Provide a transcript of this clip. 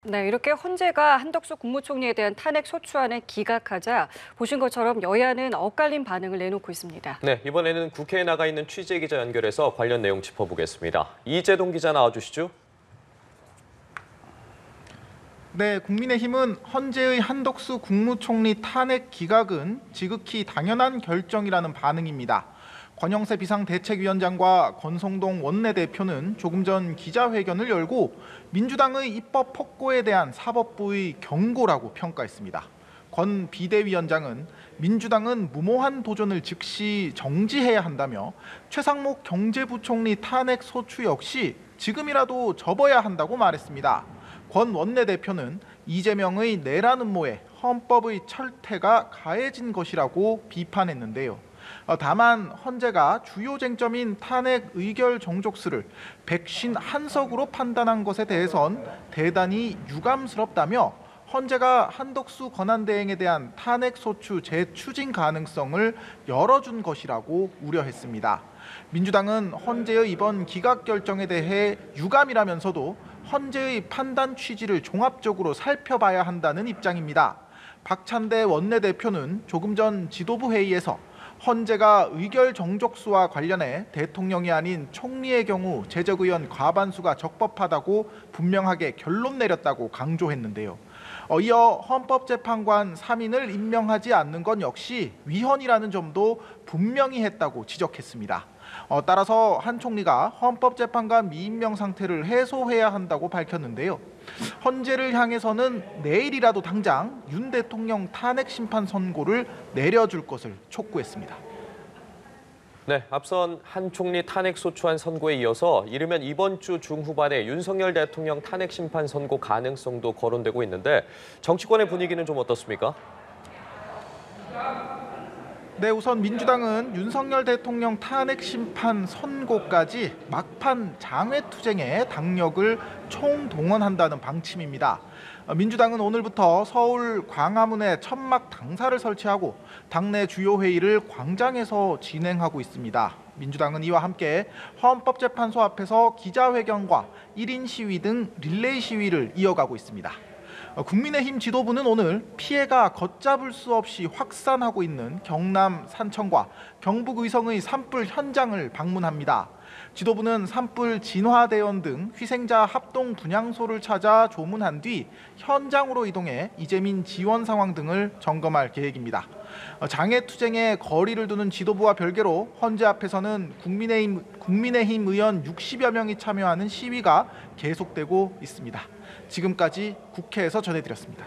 네, 이렇게 헌재가 한덕수 국무총리에 대한 탄핵 소추안을 기각하자 보신 것처럼 여야는 엇갈린 반응을 내놓고 있습니다. 네, 이번에는 국회에 나가 있는 취재 기자 연결해서 관련 내용 짚어보겠습니다. 이재동 기자 나와주시죠. 네, 국민의힘은 헌재의 한덕수 국무총리 탄핵 기각은 지극히 당연한 결정이라는 반응입니다. 권영세 비상대책위원장과 권성동 원내대표는 조금 전 기자회견을 열고 민주당의 입법 폭거에 대한 사법부의 경고라고 평가했습니다. 권 비대위원장은 민주당은 무모한 도전을 즉시 정지해야 한다며 최상목 경제부총리 탄핵 소추 역시 지금이라도 접어야 한다고 말했습니다. 권 원내대표는 이재명의 내란 음모에 헌법의 철퇴가 가해진 것이라고 비판했는데요. 다만 헌재가 주요 쟁점인 탄핵 의결 정족수를 151석으로 판단한 것에 대해선 대단히 유감스럽다며 헌재가 한덕수 권한대행에 대한 탄핵 소추 재추진 가능성을 열어준 것이라고 우려했습니다. 민주당은 헌재의 이번 기각 결정에 대해 유감이라면서도 헌재의 판단 취지를 종합적으로 살펴봐야 한다는 입장입니다. 박찬대 원내대표는 조금 전 지도부 회의에서 헌재가 의결 정족수와 관련해 대통령이 아닌 총리의 경우 재적의원 과반수가 적법하다고 분명하게 결론 내렸다고 강조했는데요. 이어 헌법재판관 3인을 임명하지 않는 건 역시 위헌이라는 점도 분명히 했다고 지적했습니다. 따라서 한 총리가 헌법재판관 미임명 상태를 해소해야 한다고 밝혔는데요. 헌재를 향해서는 내일이라도 당장 윤 대통령 탄핵 심판 선고를 내려줄 것을 촉구했습니다. 네, 앞선 한 총리 탄핵 소추안 선고에 이어서 이르면 이번 주 중후반에 윤석열 대통령 탄핵 심판 선고 가능성도 거론되고 있는데 정치권의 분위기는 좀 어떻습니까? 네, 우선 민주당은 윤석열 대통령 탄핵 심판 선고까지 막판 장외투쟁에 당력을 총동원한다는 방침입니다. 민주당은 오늘부터 서울 광화문에 천막 당사를 설치하고 당내 주요 회의를 광장에서 진행하고 있습니다. 민주당은 이와 함께 헌법재판소 앞에서 기자회견과 1인 시위 등 릴레이 시위를 이어가고 있습니다. 국민의힘 지도부는 오늘 피해가 걷잡을 수 없이 확산하고 있는 경남 산청과 경북 의성의 산불 현장을 방문합니다. 지도부는 산불 진화대원 등 희생자 합동 분향소를 찾아 조문한 뒤 현장으로 이동해 이재민 지원 상황 등을 점검할 계획입니다. 장애투쟁에 거리를 두는 지도부와 별개로 헌재 앞에서는 국민의힘 의원 60여 명이 참여하는 시위가 계속되고 있습니다. 지금까지 국회에서 전해드렸습니다.